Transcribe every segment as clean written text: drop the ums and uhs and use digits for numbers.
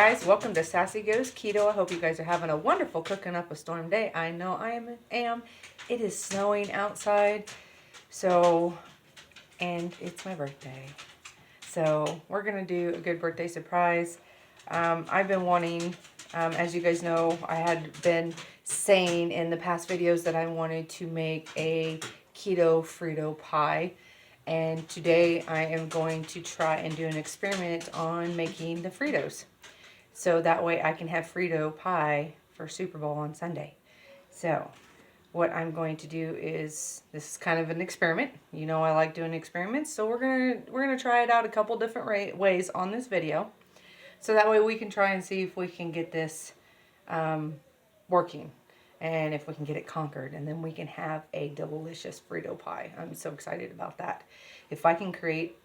guys, welcome to Sassy Goes Keto. I hope you guys are having a wonderful cooking up a storm day. I know I am. It is snowing outside, and it's my birthday. So we're going to do a good birthday surprise. I've been wanting, as you guys know, I had been saying in the past videos that I wanted to make a Keto Frito pie. And today I am going to try and do an experiment on making the Fritos. So that way I can have Frito pie for Super Bowl on Sunday. So what I'm going to do is, this is kind of an experiment. You know I like doing experiments, so we're gonna try it out a couple different ways on this video. So that way we can try and see if we can get this working. And if we can get it conquered, and then we can have a delicious Frito pie. I'm so excited about that. If I can create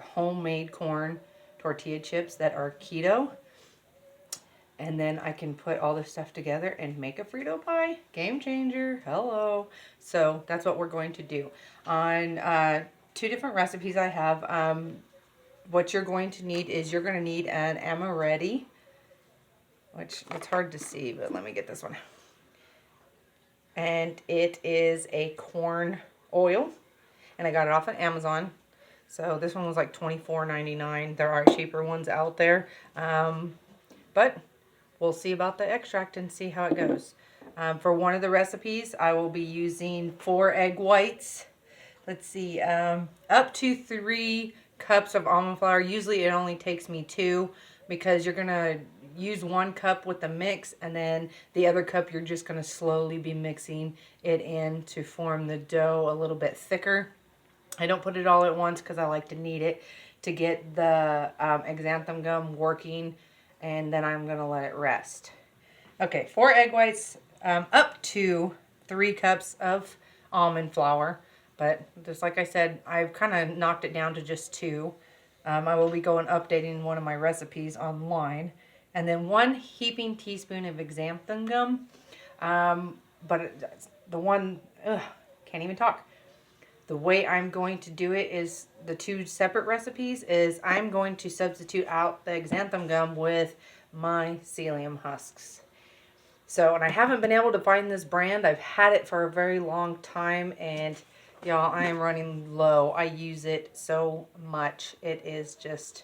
homemade corn tortilla chips that are keto, and then I can put all this stuff together and make a Frito pie, game changer, hello. So that's what we're going to do. On 2 different recipes I have, what you're going to need is you're going to need an amaretti, which it's hard to see, but let me get this one. And it is a corn oil, and I got it off of Amazon. So this one was like $24.99. There are cheaper ones out there, but we'll see about the extract and see how it goes. For one of the recipes, I will be using 4 egg whites. Let's see, up to 3 cups of almond flour. Usually it only takes me 2, because you're gonna use 1 cup with the mix, and then the other cup you're just going to slowly be mixing it in to form the dough a little bit thicker. I don't put it all at once because I like to knead it to get the xanthan gum working, and then I'm going to let it rest. Okay, 4 egg whites, up to 3 cups of almond flour, but just like I said, I've kind of knocked it down to just 2. I will be updating one of my recipes online. And then 1 heaping teaspoon of xanthan gum. But the one, can't even talk. The way I'm going to do it is, the 2 separate recipes is, I'm going to substitute out the xanthan gum with my psyllium husks. So, and I haven't been able to find this brand. I've had it for a very long time, and y'all, I am running low. I use it so much. It is just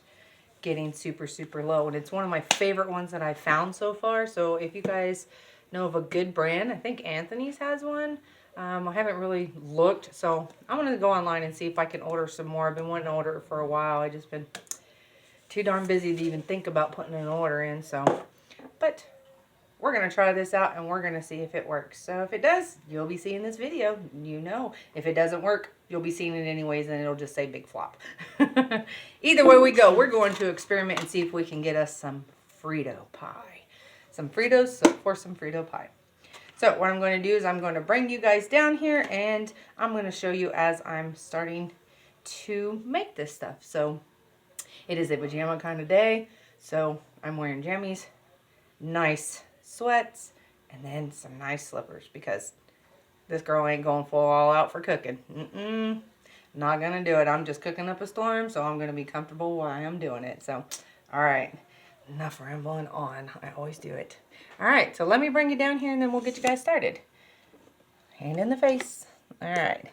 getting super low, and it's one of my favorite ones that I've found so far. So if you guys know of a good brand, I think Anthony's has one. I haven't really looked, so I'm gonna go online and see if I can order some more. I've been wanting to order it for a while. I just been too darn busy to even think about putting an order in. So, but we're gonna try this out and we're gonna see if it works. So if it does, you'll be seeing this video. You know, if it doesn't work, you'll be seeing it anyways, and it'll just say big flop. Either way we go, we're going to experiment and see if we can get us some Frito pie. Some Fritos for some Frito pie. So what I'm going to do is I'm going to bring you guys down here, and I'm going to show you as I'm starting to make this stuff. So it is a pajama kind of day, so I'm wearing jammies, nice sweats, and then some nice slippers, because this girl ain't going full all out for cooking. Not gonna do it. I'm just cooking up a storm, so I'm gonna be comfortable while I'm doing it. So, all right, enough rambling on. I always do it. All right, so let me bring you down here, and then we'll get you guys started. Hand in the face. All right.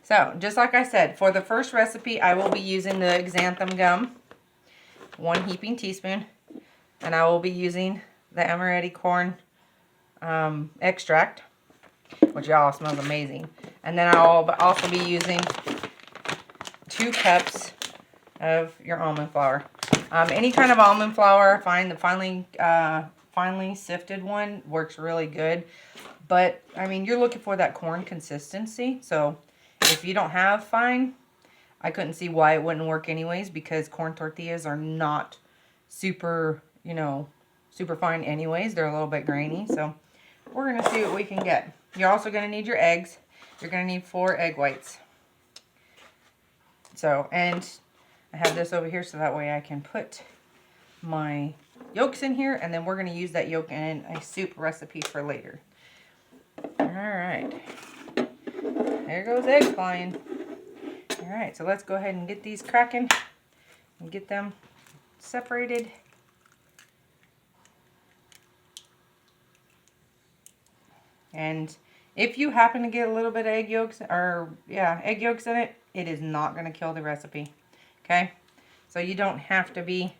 So, just like I said, for the first recipe, I will be using the xanthan gum, 1 heaping teaspoon, and I will be using the amaretti corn extract, which y'all smells amazing. And then I'll also be using 2 cups of your almond flour. Any kind of almond flour, fine. The finely sifted one works really good. But, I mean, you're looking for that corn consistency. So, if you don't have fine, I couldn't see why it wouldn't work anyways, because corn tortillas are not super, super fine anyways. They're a little bit grainy. So, we're going to see what we can get. You're also going to need your eggs. You're going to need 4 egg whites. So, and I have this over here so that way I can put my yolks in here, and then we're going to use that yolk in a soup recipe for later. All right. There goes eggs flying. All right, so let's go ahead and get these cracking and get them separated. And if you happen to get a little bit of egg yolks, egg yolks in it, it is not going to kill the recipe. Okay? So you don't have to be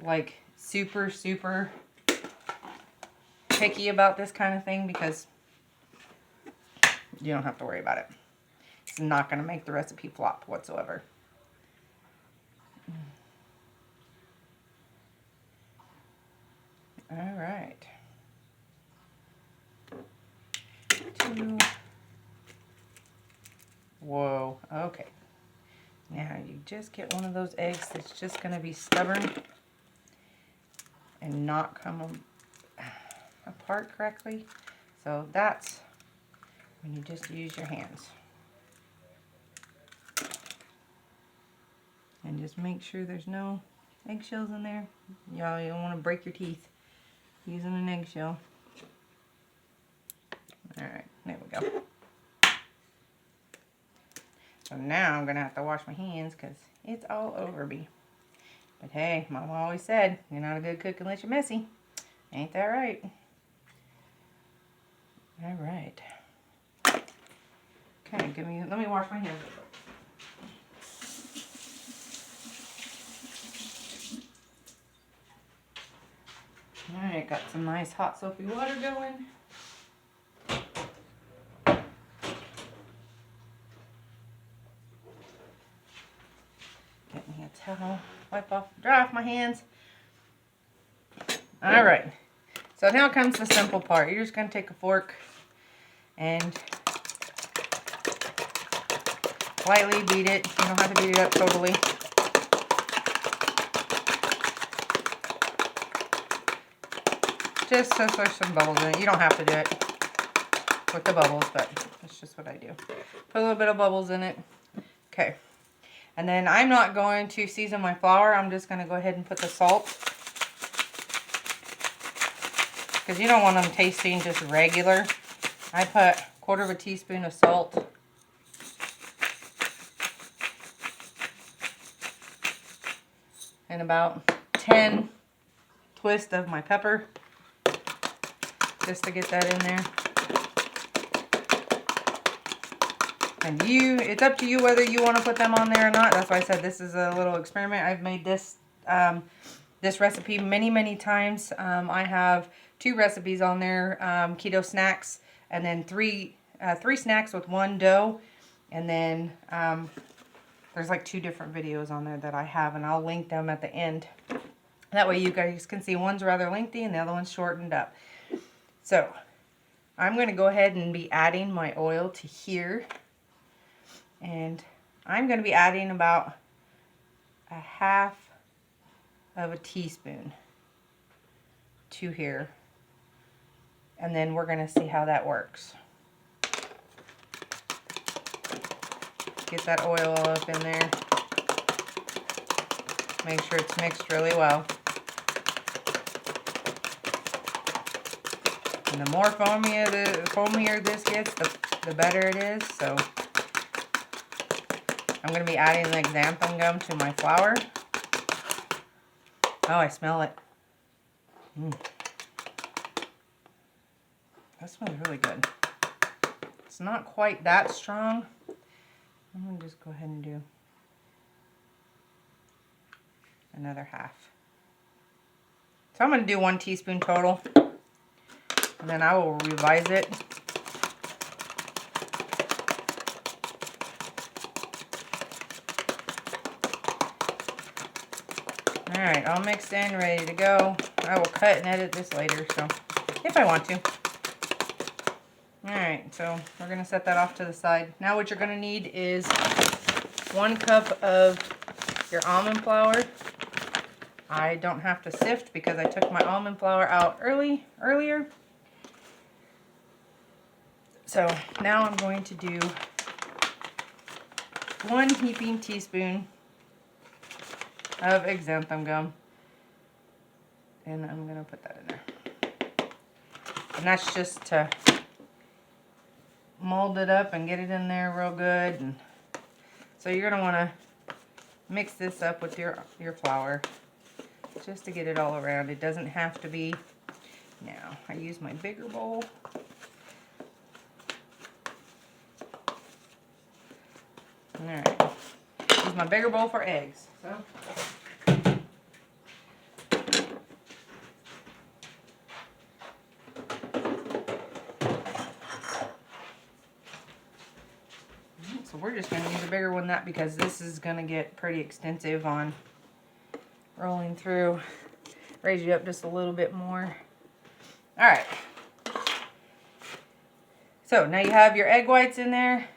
like super, super picky about this kind of thing, because you don't have to worry about it. It's not going to make the recipe flop whatsoever. All right. 2. Whoa. Okay. Now you just get one of those eggs that's just going to be stubborn and not come apart correctly. So that's when you just use your hands. And just make sure there's no eggshells in there. Y'all, you don't want to break your teeth using an eggshell. Alright, there we go. So now I'm going to have to wash my hands because it's all over me. But hey, Mama always said, you're not a good cook unless you're messy. Ain't that right? Alright. Okay, let me wash my hands. Alright, got some nice hot soapy water going. Get me a towel, dry off my hands. Alright, so now comes the simple part. You're just going to take a fork and lightly beat it. You don't have to beat it up totally. Just so there's some bubbles in it. You don't have to do it with the bubbles, but that's just what I do. Put a little bit of bubbles in it. Okay. And then I'm not going to season my flour. I'm just going to go ahead and put the salt. Because you don't want them tasting just regular. I put 1/4 teaspoon of salt. And about 10 twists of my pepper. Just to get that in there. And it's up to you whether you want to put them on there or not. That's why I said this is a little experiment. I've made this this recipe many times. I have 2 recipes on there, keto snacks, and then 3 snacks with 1 dough. And then there's like 2 different videos on there that I have, and I'll link them at the end. That way you guys can see one's rather lengthy and the other one's shortened up. So I'm going to go ahead and be adding my oil to here. And I'm going to be adding about 1/2 of a teaspoon to here. And then we're going to see how that works. Get that oil all up in there. Make sure it's mixed really well. And the more foamier this gets, the better it is. So I'm going to be adding the xanthan gum to my flour. Oh, I smell it. That smells really good. It's not quite that strong. I'm going to just go ahead and do another 1/2. So I'm going to do 1 teaspoon total. And then I will revise it. Alright, all mixed in, ready to go. I will cut and edit this later, so if I want to. Alright, so we're going to set that off to the side. Now what you're going to need is 1 cup of your almond flour. I don't have to sift because I took my almond flour out earlier. So now I'm going to do 1 heaping teaspoon of xanthan gum. And I'm going to put that in there. And that's just to mold it up and get it in there real good. And so you're going to want to mix this up with your flour just to get it all around. It doesn't have to be. Now I use my bigger bowl Alright. Use my bigger bowl for eggs. So we're just going to use a bigger one, that because this is going to get pretty extensive on rolling through. Raise you up just a little bit more. Alright. So now you have your egg whites in there.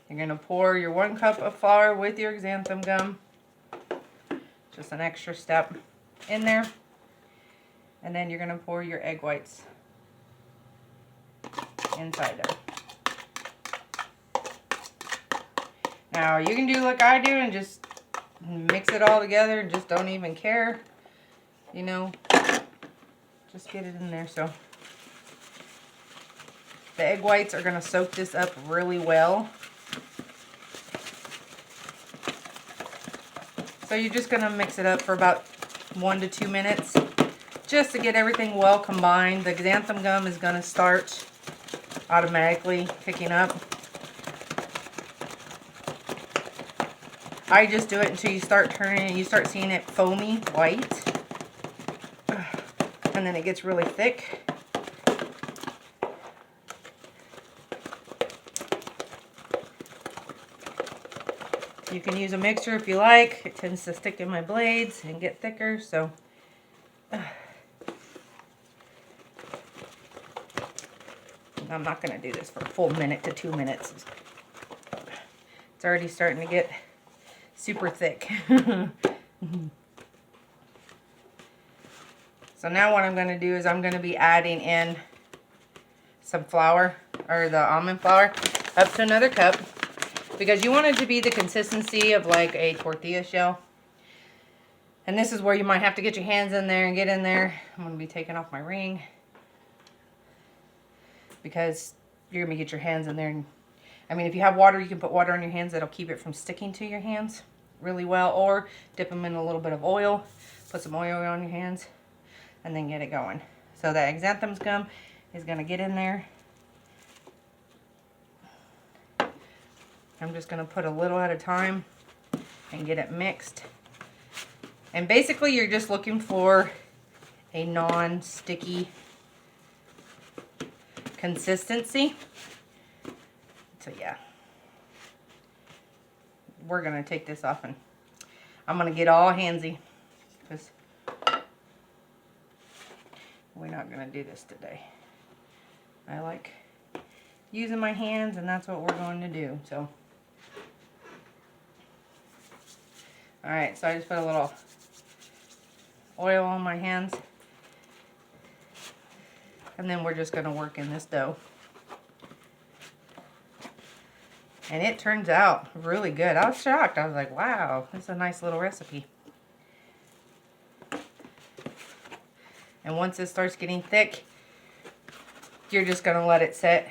You're going to pour your 1 cup of flour with your xanthan gum. Just an extra step in there. And then you're going to pour your egg whites inside there. Now you can do like I do and just mix it all together and just don't even care. You know, just get it in there. So the egg whites are going to soak this up really well. So you're just going to mix it up for about 1 to 2 minutes just to get everything well combined. The xanthan gum is going to start automatically picking up. I just do it until you start turning it. You start seeing it foamy white. And then it gets really thick. You can use a mixer if you like. It tends to stick in my blades and get thicker, so I'm not going to do this for a full minute to 2 minutes. It's already starting to get super thick. So now what I'm going to do is I'm going to be adding in some flour, or the almond flour, up to another cup. Because you want it to be the consistency of like a tortilla shell. And this is where you might have to get your hands in there and get in there. I'm going to be taking off my ring. Because you're going to get your hands in there. And, I mean, if you have water, you can put water on your hands. That'll keep it from sticking to your hands really well. Or dip them in a little bit of oil. Put some oil on your hands. And then get it going. So that xanthan gum is going to get in there. I'm just going to put a little at a time and get it mixed. And basically you're just looking for a non-sticky consistency. So yeah. We're going to take this off and I'm going to get all handsy. Because we're not going to do this today. I like using my hands and that's what we're going to do. So. Alright, so I just put a little oil on my hands. And then we're just going to work in this dough. And it turns out really good. I was shocked. I was like, wow, this is a nice little recipe. And once it starts getting thick, you're just going to let it sit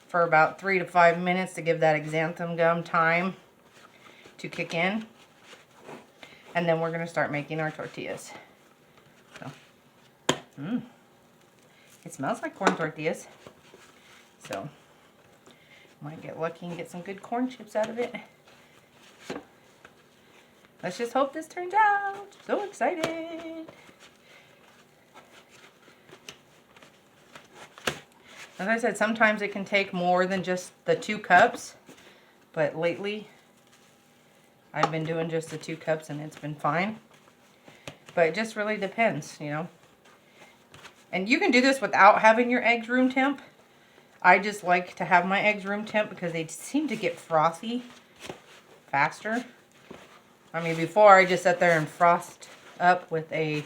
for about 3 to 5 minutes to give that xanthan gum time to kick in. And then we're going to start making our tortillas. So, it smells like corn tortillas. So, might get lucky and get some good corn chips out of it. Let's just hope this turns out. So excited. As I said, sometimes it can take more than just the 2 cups. But lately, I've been doing just the 2 cups and it's been fine. But it just really depends, you know. And you can do this without having your eggs room temp. I just like to have my eggs room temp because they seem to get frothy faster. I mean, before I just sat there and frost up with a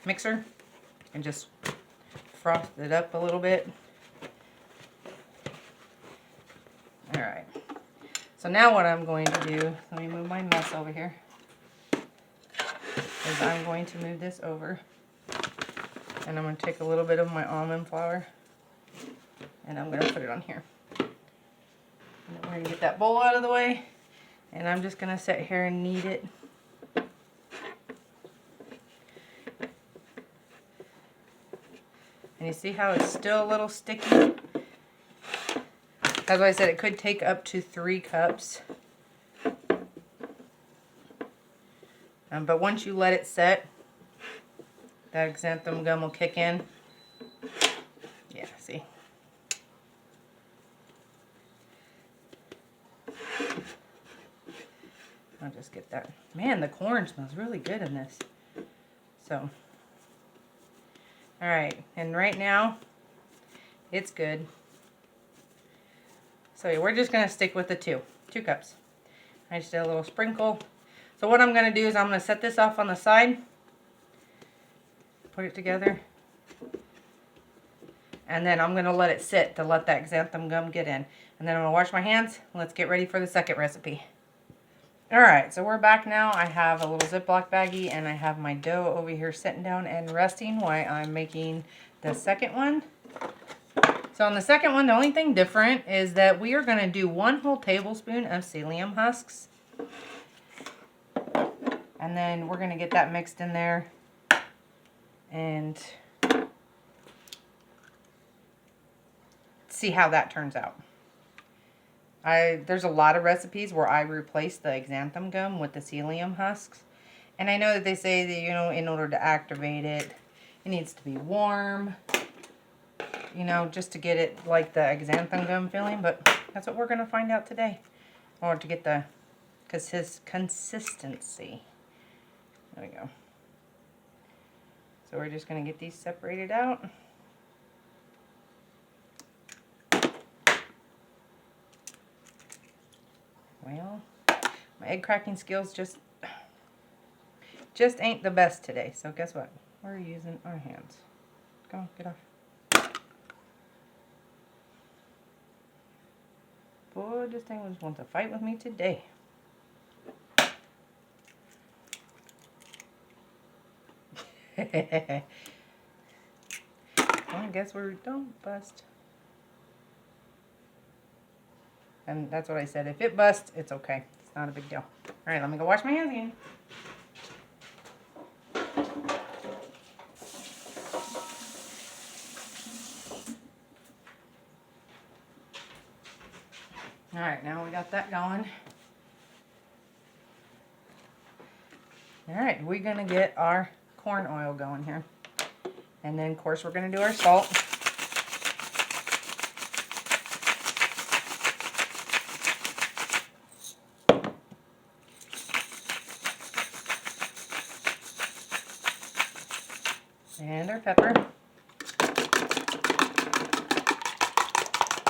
mixer and just frost it up a little bit. Alright. So now what I'm going to do, let me move my mess over here, is I'm going to move this over. And I'm going to take a little bit of my almond flour and I'm going to put it on here. And then we're going to get that bowl out of the way. And I'm just going to sit here and knead it. And you see how it's still a little sticky? As I said, it could take up to 3 cups. But once you let it set, that xanthan gum will kick in. Yeah, see? I'll just get that. Man, the corn smells really good in this. So, alright, and right now, it's good. So yeah, we're just going to stick with the 2 cups. I just did a little sprinkle. So what I'm going to do is I'm going to set this off on the side. Put it together. And then I'm going to let it sit to let that xanthan gum get in. And then I'm going to wash my hands. Let's get ready for the second recipe. Alright, so we're back now. I have a little Ziploc baggie and I have my dough over here sitting down and resting while I'm making the second one. So on the second one, the only thing different is that we are going to do 1 whole tablespoon of psyllium husks. And then we're going to get that mixed in there. And see how that turns out. There's a lot of recipes where I replace the xanthan gum with the psyllium husks. And I know that they say that, you know, in order to activate it, it needs to be warm. You know, just to get it like the xanthan gum feeling. But that's what we're going to find out today. Or to get the consistency. There we go. So we're just going to get these separated out. Well, my egg cracking skills just ain't the best today. So guess what? We're using our hands. Come on, get off. Boy, this thing just wants to fight with me today. Well, I guess we're don't bust. And that's what I said. If it busts, it's okay. It's not a big deal. Alright, let me go wash my hands again. Alright, now we got that going. Alright, we're going to get our corn oil going here. And then, of course, we're going to do our salt. And our pepper.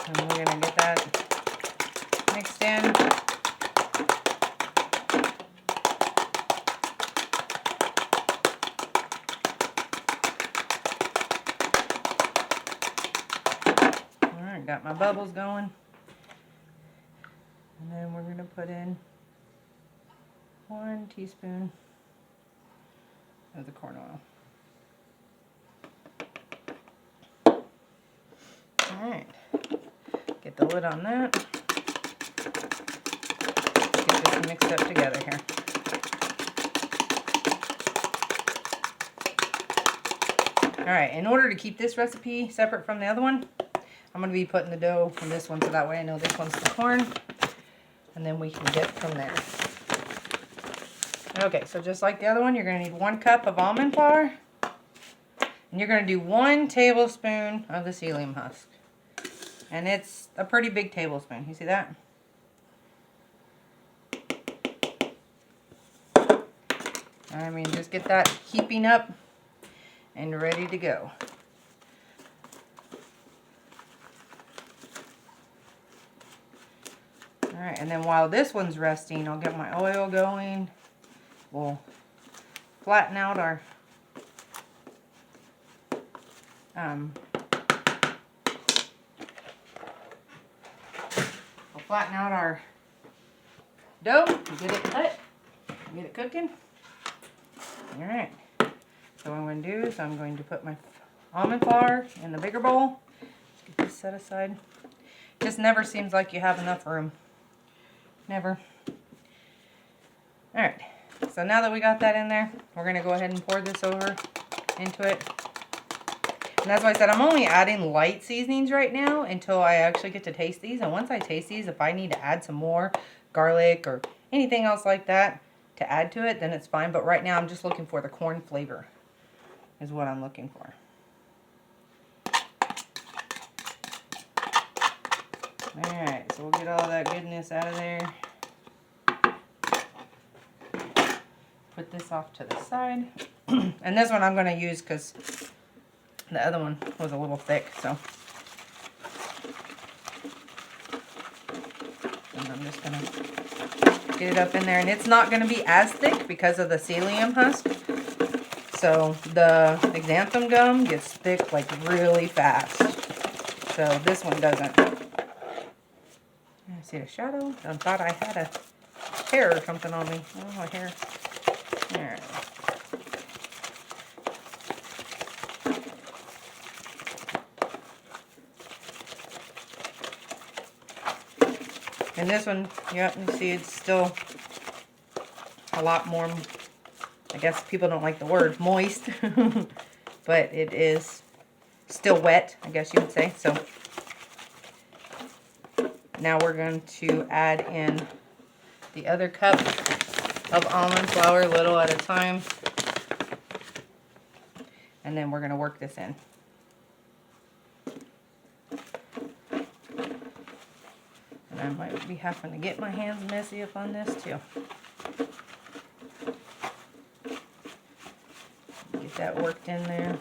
And we're going to get that mixed in. Alright, got my bubbles going. And then we're going to put in 1 teaspoon of the corn oil. Alright, get the lid on that. Get this mixed up together here. Alright, in order to keep this recipe separate from the other one, I'm going to be putting the dough from this one so that way I know this one's the corn. And then we can get from there. Okay, so just like the other one, you're going to need 1 cup of almond flour. And you're going to do 1 tablespoon of the psyllium husk. And it's a pretty big tablespoon. You see that? I mean, just get that heaping up and ready to go. Alright, and then while this one's resting, I'll get my oil going. We'll flatten out our dough, get it cut, get it cooking. Alright, so what I'm going to do is I'm going to put my almond flour in the bigger bowl. Let's get this set aside. Just never seems like you have enough room. Never. Alright, so now that we got that in there, we're going to go ahead and pour this over into it. And that's why I said I'm only adding light seasonings right now until I actually get to taste these. And once I taste these, if I need to add some more garlic or anything else like that to add to it, then it's fine. But right now I'm just looking for the corn flavor is what I'm looking for. Alright, so we'll get all that goodness out of there. Put this off to the side. And this one I'm going to use because the other one was a little thick, so. And I'm just going to get it up in there. And it's not going to be as thick because of the psyllium husk. So the xanthan gum gets thick like really fast. So this one doesn't. I see the shadow. I thought I had a hair or something on me. Oh, a hair. There. And this one, yep, you see it's still a lot more, I guess people don't like the word moist, but it is still wet, I guess you would say. So now we're going to add in the other cup of almond flour, a little at a time. And then we're going to work this in. And I might be having to get my hands messy up on this too. Get that worked in there.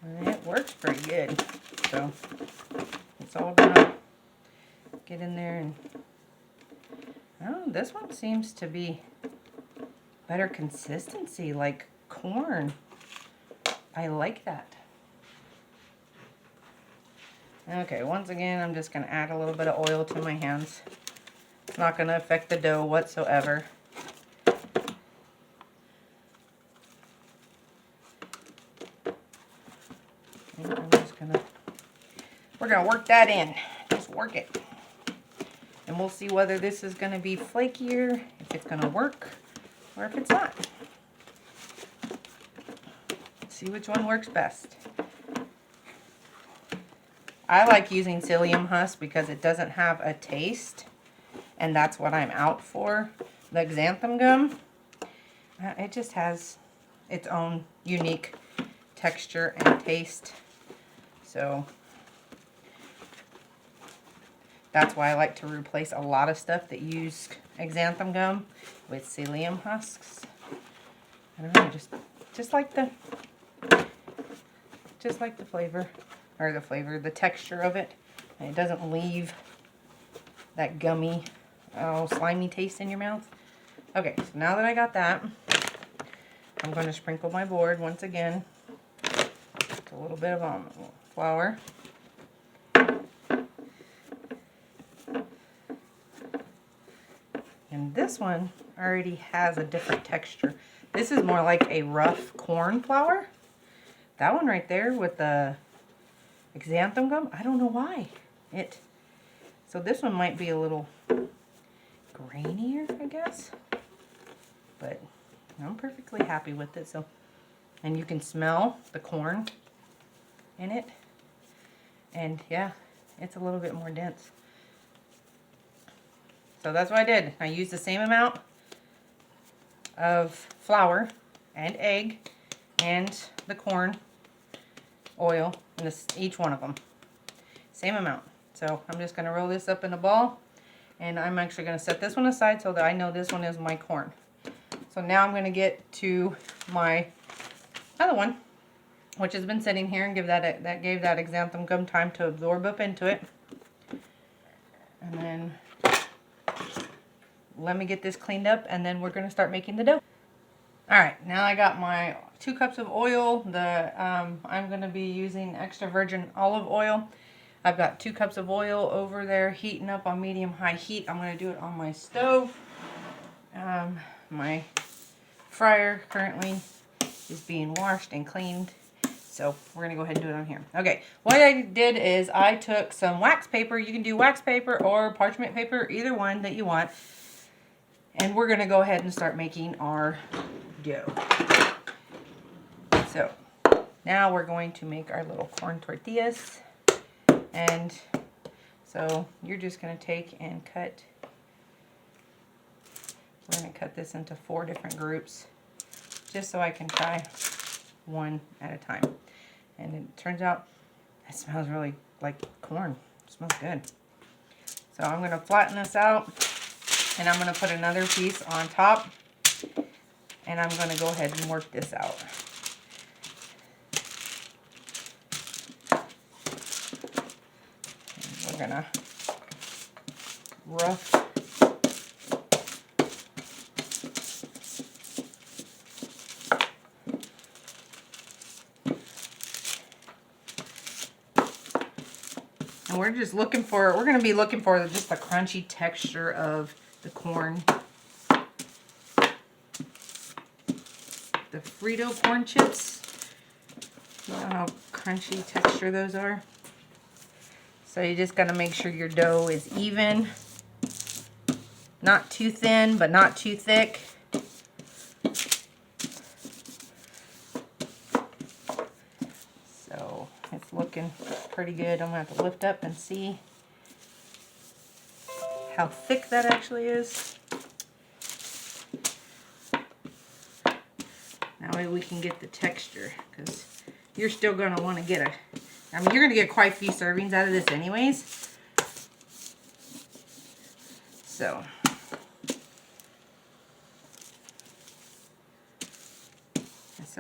And it works pretty good. So it's all gonna get in there. And oh, this one seems to be better consistency, like corn. I like that. Okay, once again, I'm just going to add a little bit of oil to my hands. It's not going to affect the dough whatsoever. And I'm just going to, we're going to work that in. Just work it. And we'll see whether this is going to be flakier, if it's going to work, or if it's not. See which one works best. I like using psyllium husk because it doesn't have a taste, and that's what I'm out for. The xanthan gum, it just has its own unique texture and taste. So that's why I like to replace a lot of stuff that use xanthan gum with psyllium husks. I don't know, just like the flavor. Or the texture of it. And it doesn't leave that gummy, slimy taste in your mouth. Okay, so now that I got that, I'm going to sprinkle my board once again with a little bit of almond flour. And this one already has a different texture. This is more like a rough corn flour. That one right there with the xanthan gum, I don't know why. So this one might be a little grainier, I guess. But I'm perfectly happy with it. So, and you can smell the corn in it. And yeah, it's a little bit more dense. So that's what I did. I used the same amount of flour and egg and the corn oil in this, each one of them. Same amount. So I'm just going to roll this up in a ball, and I'm actually going to set this one aside so that I know this one is my corn. So now I'm going to get to my other one, which has been sitting here, and gave that xanthan gum time to absorb up into it. And then let me get this cleaned up, and then we're going to start making the dough. Alright, now I got my 2 cups of oil. I'm going to be using extra virgin olive oil. I've got 2 cups of oil over there heating up on medium-high heat. I'm going to do it on my stove. My fryer currently is being washed and cleaned. So we're going to go ahead and do it on here. Okay, what I did is I took some wax paper. You can do wax paper or parchment paper, either one that you want. And we're going to go ahead and start making our go. So now we're going to make our little corn tortillas. And so you're just going to take and cut. We're going to cut this into 4 different groups just so I can try one at a time. And it turns out it smells really like corn. It smells good. So I'm going to flatten this out and I'm going to put another piece on top and I'm going to go ahead and work this out. And we're going to rough and we're just looking for, we're going to be looking for just the crunchy texture of the corn. The Frito corn chips. You know how crunchy texture those are? So you just got to make sure your dough is even. Not too thin, but not too thick. So it's looking pretty good. I'm going to have to lift up and see how thick that actually is. That way we can get the texture, because you're still going to want to get you're going to get quite a few servings out of this anyways. So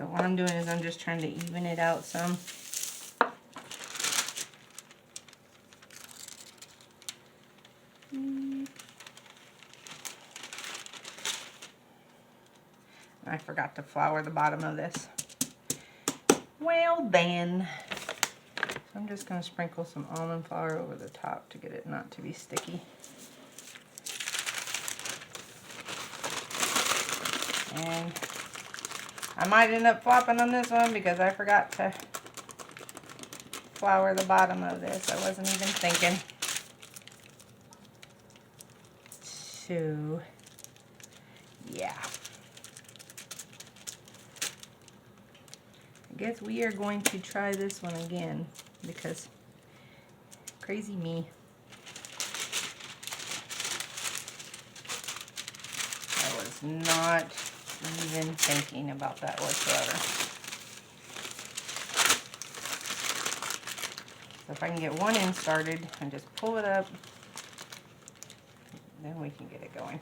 what I'm doing is I'm just trying to even it out some. I forgot to flour the bottom of this. Well then. So I'm just going to sprinkle some almond flour over the top to get it not to be sticky. And I might end up flopping on this one because I forgot to flour the bottom of this. I wasn't even thinking. So, yeah. I guess we are going to try this one again because crazy me. I was not even thinking about that whatsoever. So if I can get one end started and just pull it up, then we can get it going.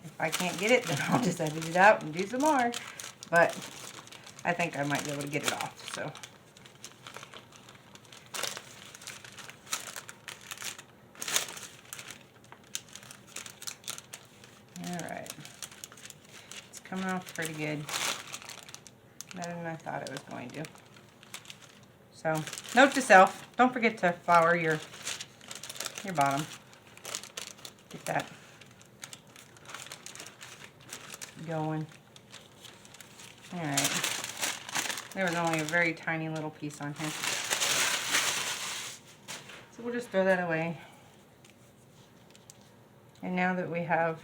If I can't get it, then I'll just edit it out and do some more. But I think I might be able to get it off, so. Alright. It's coming off pretty good. Better than I thought it was going to. So, note to self, don't forget to flour your bottom. Get that going. Alright. There was only a very tiny little piece on here. So we'll just throw that away. And now that we have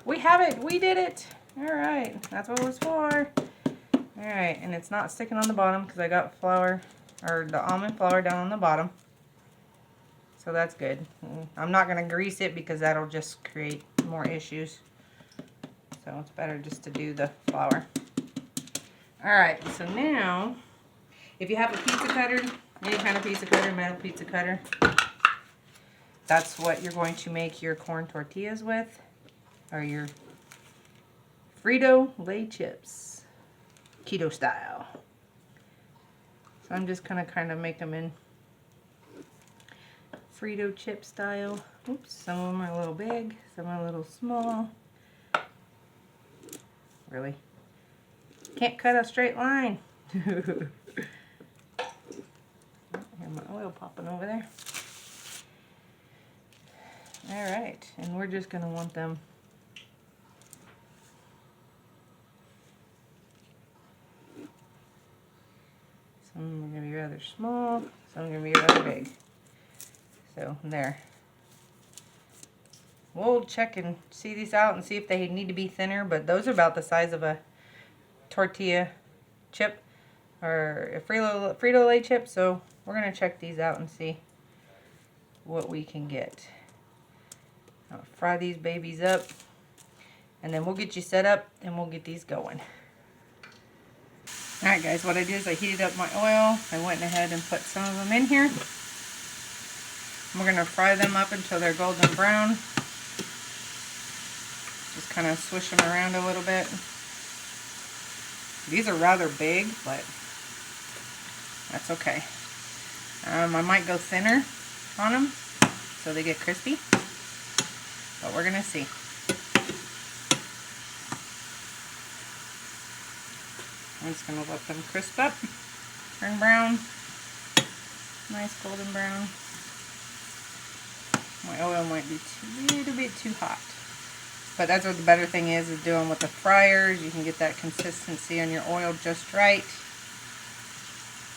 we have it, we did it. Alright, that's what it was for. Alright, and it's not sticking on the bottom because I got flour, or the almond flour down on the bottom. So that's good. I'm not going to grease it because that'll just create more issues. So it's better just to do the flour. Alright, so now, if you have a pizza cutter, any kind of pizza cutter, metal pizza cutter, that's what you're going to make your corn tortillas with, or your Frito Lay chips, keto style. So I'm just going to kind of make them in Frito chip style. Oops, some of them are a little big, some are a little small. Really? Can't cut a straight line. Here's my oil popping over there. Alright, and we're just going to want them some are going to be rather small, some are going to be rather big. So there. we'll check and see these out and see if they need to be thinner, but those are about the size of a tortilla chip or a Frito-Lay chip, so we're going to check these out and see what we can get. I'll fry these babies up, and then we'll get you set up and we'll get these going. Alright guys, what I did is I heated up my oil. I went ahead and put some of them in here. We're going to fry them up until they're golden brown. Just kind of swish them around a little bit. These are rather big, but that's okay. I might go thinner on them so they get crispy, but we're going to see. I'm just going to let them crisp up, turn brown, nice golden brown. My oil might be a little bit too hot, but that's what the better thing is doing with the fryers. You can get that consistency on your oil just right.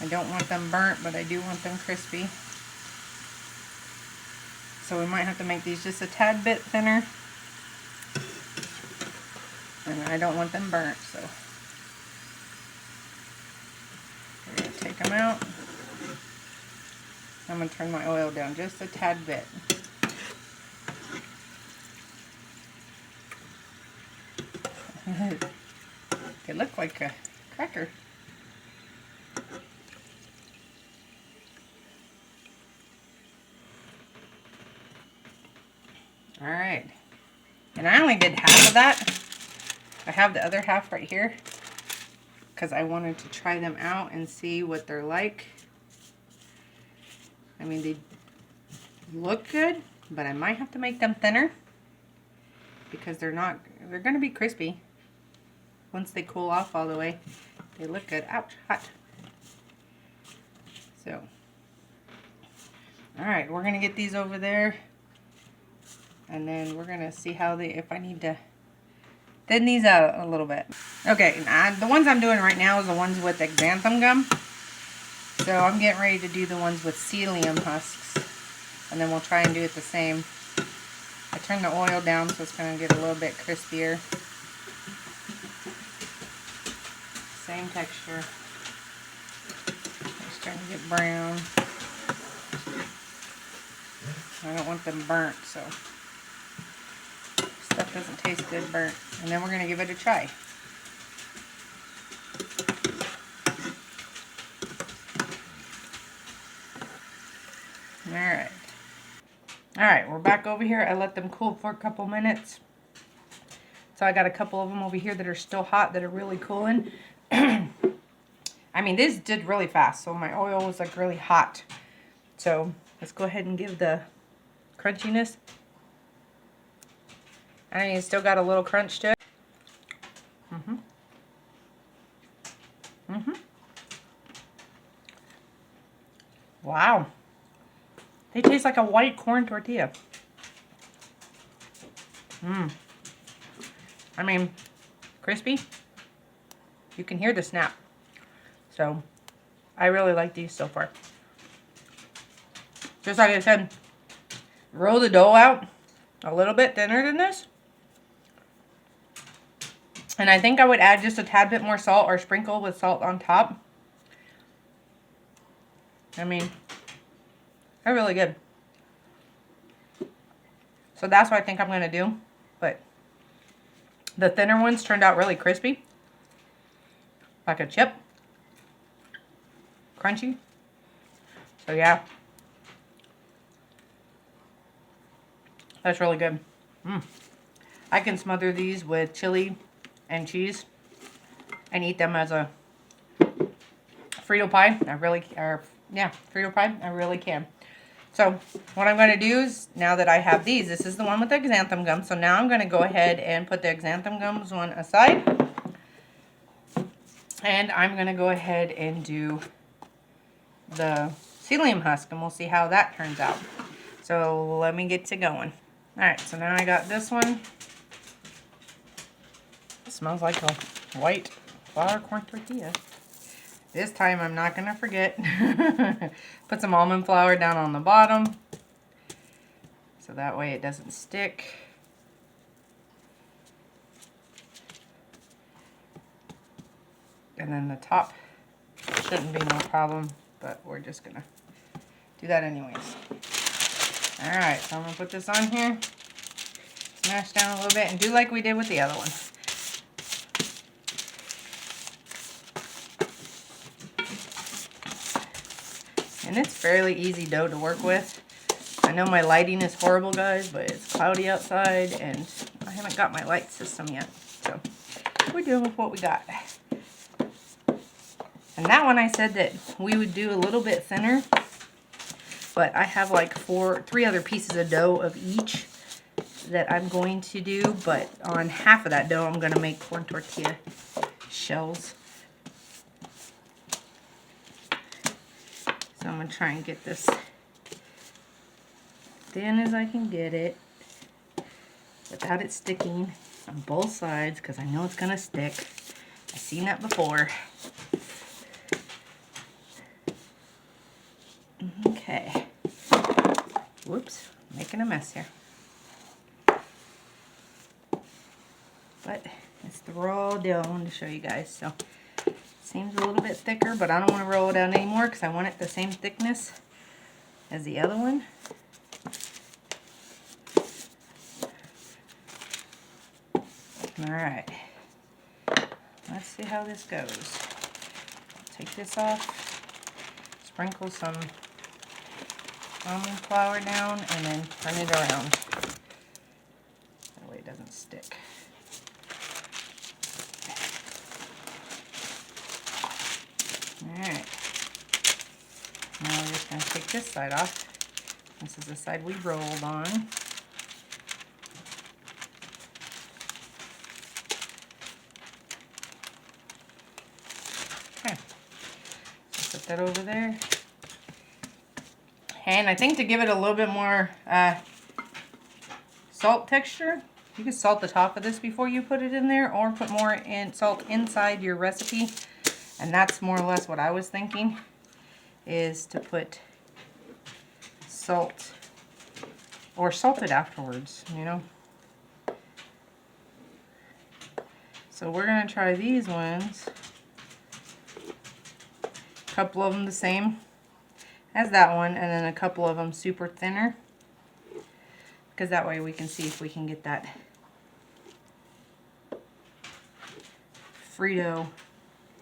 I don't want them burnt, but I do want them crispy. So we might have to make these just a tad bit thinner, and I don't want them burnt, so we're going to take them out. I'm going to turn my oil down just a tad bit. It looked like a cracker. Alright, and I only did half of that. I have the other half right here because I wanted to try them out and see what they're like. I mean, they look good, but I might have to make them thinner because they're going to be crispy once they cool off all the way. They look good. Ouch, hot. So, alright, we're going to get these over there. And then we're going to see how if I need to thin these out a little bit. Okay, the ones I'm doing right now is the ones with xanthan gum. So I'm getting ready to do the ones with psyllium husks. And then we'll try and do it the same. I turned the oil down so it's going to get a little bit crispier. Same texture. It's starting to get brown. I don't want them burnt, so stuff doesn't taste good burnt. And then we're going to give it a try. Alright. Alright, we're back over here. I let them cool for a couple minutes. So I got a couple of them over here that are still hot, that are really cooling. I mean, this did really fast, so my oil was like really hot. So let's go ahead and give the crunchiness. I mean, it's still got a little crunch to it. Wow. They taste like a white corn tortilla. I mean, crispy. You can hear the snap. So, I really like these so far. Just like I said, roll the dough out a little bit thinner than this. And I think I would add just a tad bit more salt or sprinkle with salt on top. I mean, they're really good. So that's what I think I'm going to do. But the thinner ones turned out really crispy. Like a chip. Crunchy. So yeah. That's really good. I can smother these with chili and cheese and eat them as a Frito pie. Frito pie. I really can. So what I'm going to do is, now that I have these, this is the one with the xanthan gum. So now I'm going to go ahead and put the xanthan gums one aside. And I'm going to go ahead and do the psyllium husk, and we'll see how that turns out. So let me get to going. Alright, so now I got this one. It smells like a white flour corn tortilla. This time I'm not going to forget. Put some almond flour down on the bottom, so that way it doesn't stick. And then the top shouldn't be no problem, but we're just gonna do that anyways. All right, so I'm gonna put this on here, smash down a little bit, and do like we did with the other one. And it's fairly easy dough to work with. I know my lighting is horrible, guys, but it's cloudy outside, and I haven't got my light system yet. So we're doing with what we got. And that one I said that we would do a little bit thinner, but I have like 3 other pieces of dough of each that I'm going to do, but on half of that dough I'm going to make corn tortilla shells. So I'm going to try and get this thin as I can get it without it sticking on both sides, because I know it's going to stick. I've seen that before. Okay. Whoops, making a mess here. But it's the raw dough I wanted to show you guys. So it seems a little bit thicker, but I don't want to roll it out anymore because I want it the same thickness as the other one. Alright. Let's see how this goes. Take this off. Sprinkle some almond flour down and then turn it around. That way it doesn't stick. Alright. Now we're just going to take this side off. This is the side we rolled on. Okay. So put that over there. And I think to give it a little bit more salt texture, you can salt the top of this before you put it in there, or put more salt inside your recipe. And that's more or less what I was thinking, is to put salt, or salt it afterwards, you know. So we're going to try these ones. A couple of them the same as that one, and then a couple of them super thinner, because that way we can see if we can get that Frito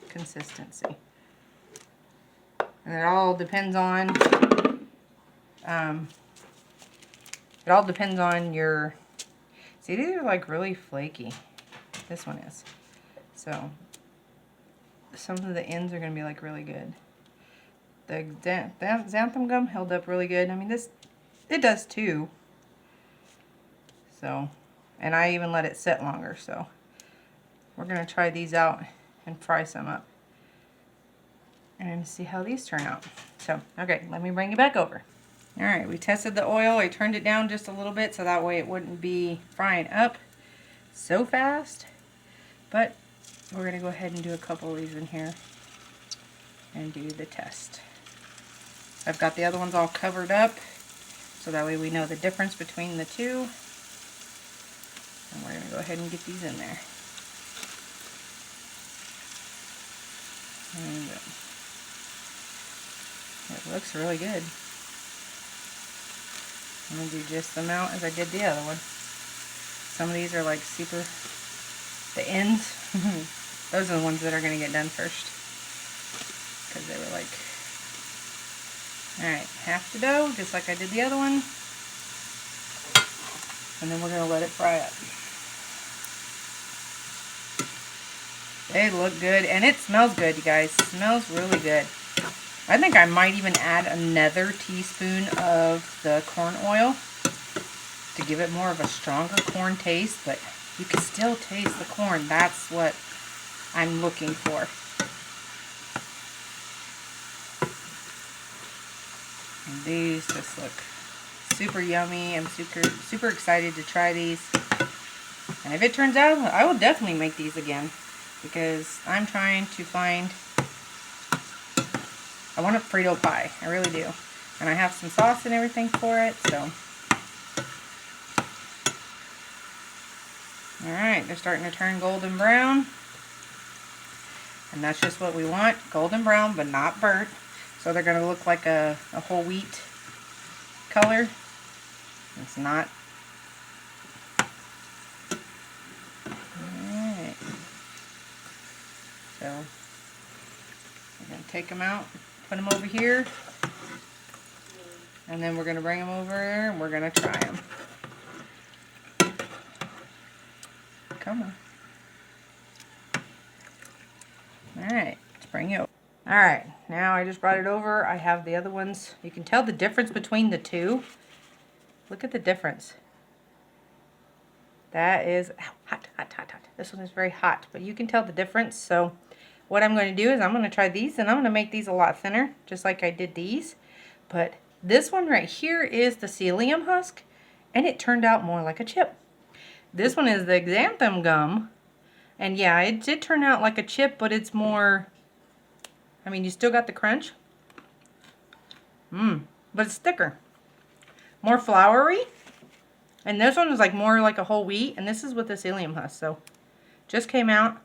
consistency. And it all depends on your, see, these are like really flaky. This one is. So some of the ends are going to be like really good. The xanthan gum held up really good. I mean, this, it does too. So, and I even let it sit longer. So we're going to try these out and fry some up and see how these turn out. So, okay, let me bring you back over. All right, we tested the oil. I turned it down just a little bit so that way it wouldn't be frying up so fast. But we're going to go ahead and do a couple of these in here and do the test. I've got the other ones all covered up so that way we know the difference between the two. And we're going to go ahead and get these in there. And it looks really good. I'm going to do just the amount as I did the other one. Some of these are like super, the ends, those are the ones that are going to get done first. Because they were like, alright, half the dough, just like I did the other one. And then we're going to let it fry up. They look good, and it smells good, you guys. It smells really good. I think I might even add another teaspoon of the corn oil to give it more of a stronger corn taste, but you can still taste the corn. That's what I'm looking for. And these just look super yummy. I'm super excited to try these. And if it turns out, I will definitely make these again, because I'm trying to find, I want a Frito pie. I really do. And I have some sauce and everything for it, so. Alright, they're starting to turn golden brown. And that's just what we want, golden brown, but not burnt. So they're going to look like a whole wheat color. It's not. Alright. So, we're going to take them out, put them over here. And then we're going to bring them over and we're going to try them. Come on. Alright, let's bring it over. Alright, now I just brought it over. I have the other ones. You can tell the difference between the two. Look at the difference. That is hot, hot, hot, hot. This one is very hot, but you can tell the difference. So what I'm going to do is I'm going to try these, and I'm going to make these a lot thinner, just like I did these. But this one right here is the psyllium husk, and it turned out more like a chip. This one is the xanthan gum, and yeah, it did turn out like a chip, but it's more, I mean, you still got the crunch. But it's thicker. More floury. And this one is like more like a whole wheat, and this is with the psyllium husk. So, just came out.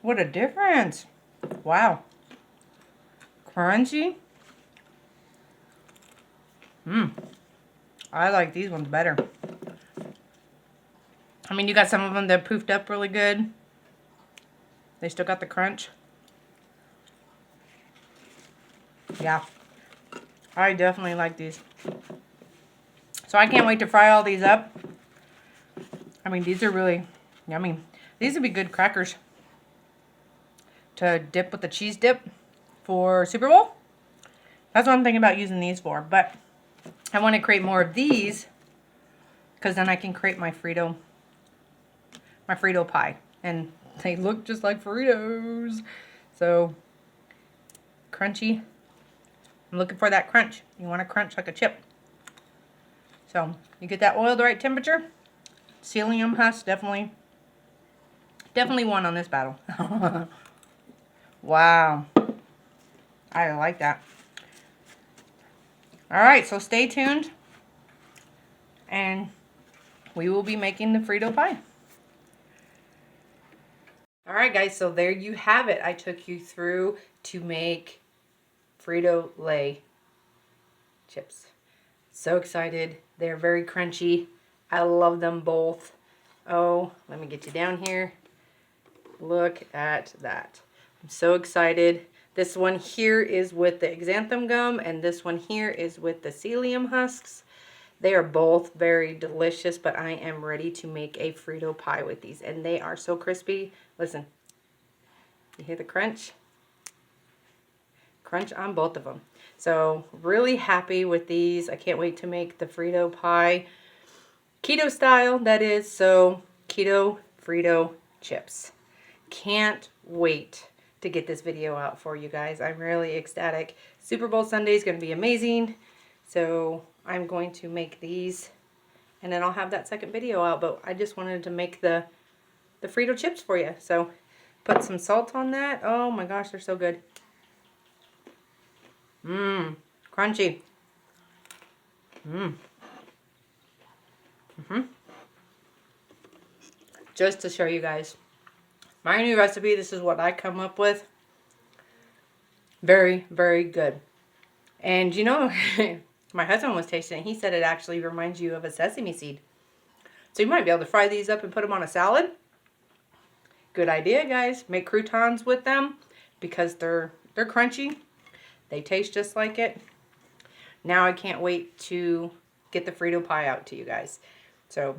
What a difference. Wow. Crunchy. I like these ones better. I mean, you got some of them that poofed up really good. They still got the crunch. Yeah. I definitely like these. So I can't wait to fry all these up. I mean, these are really yummy. These would be good crackers to dip with the cheese dip for Super Bowl. That's what I'm thinking about using these for. But I want to create more of these because then I can create my Frito pie. And they look just like Fritos. So, crunchy. I'm looking for that crunch. You want to crunch like a chip. So, you get that oil the right temperature. Psyllium husk definitely won on this battle. Wow. I like that. Alright, so stay tuned. And we will be making the Frito pie. Alright guys, so there you have it. I took you through to make Frito-Lay chips. So excited. They're very crunchy. I love them both. Oh, let me get you down here. Look at that. I'm so excited. This one here is with the xanthan gum, and this one here is with the psyllium husks. They are both very delicious, but I am ready to make a Frito pie with these, and they are so crispy. Listen, you hear the crunch? Crunch on both of them. So really happy with these. I can't wait to make the Frito pie. Keto style, that is. So Keto Frito Chips. Can't wait to get this video out for you guys. I'm really ecstatic. Super Bowl Sunday is going to be amazing. So I'm going to make these and then I'll have that second video out. But I just wanted to make the Frito chips for you. So put some salt on that. Oh my gosh, they're so good. Crunchy. Just to show you guys my new recipe, this is what I come up with. Very, very good. And you know, my husband was tasting it. He said it actually reminds you of a sesame seed. So you might be able to fry these up and put them on a salad. Good idea, guys. Make croutons with them because they're crunchy. They taste just like it. Now I can't wait to get the Frito pie out to you guys. So,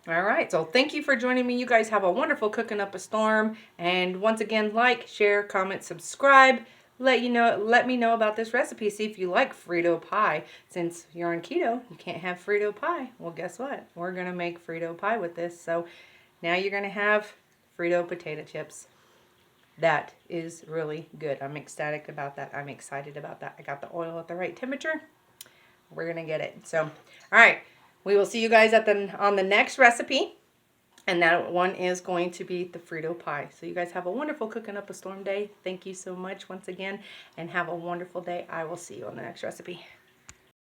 all right. So thank you for joining me. You guys have a wonderful Cooking Up a Storm. And once again, like, share, comment, subscribe. Let me know about this recipe. See if you like Frito pie. Since you're on keto, you can't have Frito pie. Well, guess what? We're going to make Frito pie with this. So now you're going to have Frito potato chips. That is really good. I'm ecstatic about that. I'm excited about that. I got the oil at the right temperature. We're going to get it. So, all right. We will see you guys on the next recipe. And that one is going to be the Frito pie. So you guys have a wonderful Cooking Up a Storm day. Thank you so much once again. And have a wonderful day. I will see you on the next recipe.